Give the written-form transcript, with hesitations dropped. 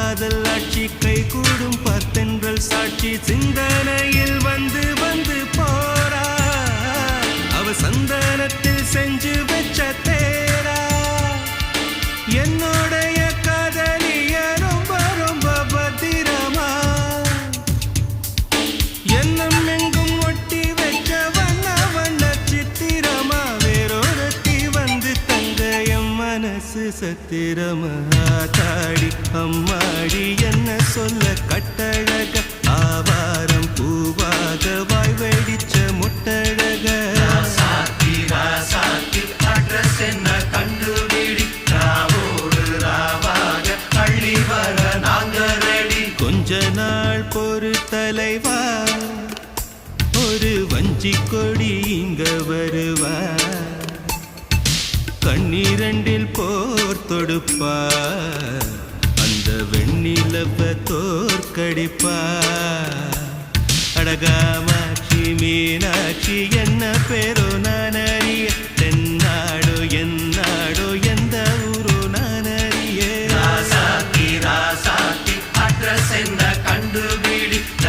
காதல் ஆட்சி கை கூடும் பத்தென்றல் சாட்சி சிந்தனையில் வந்து வந்து போறா அவ சந்தனத்தில் செஞ்சு வச்ச தேரா என்னோடைய காதலிய ரொம்ப ரொம்ப பத்திரமா என்னும் எங்கும் ஒட்டி வச்ச வண்ண வண்ண சித்திரமா வேறொருத்தி வந்து தங்க என் மனசு சத்திரமா தாடி அம்மாடி என்ன சொல்ல கட்டழக ஆவாரம் பூவாக வாய் வெடிச்ச முட்டழக அட்ரஸ் என்ன கண்டுபிடி ராவோடு ராவாக அள்ளி வர நாங்க ரெடி கொஞ்ச நாள் பொறு தலைவா ஒரு வஞ்சி கொடி இங்க வருவா கண்ணீரண்டில் போர் தொடுப்பா அந்த வெண்ணிலவ தோற்கடிப்பா அடகாமாட்சி மீனாட்சி என்ன பேரோ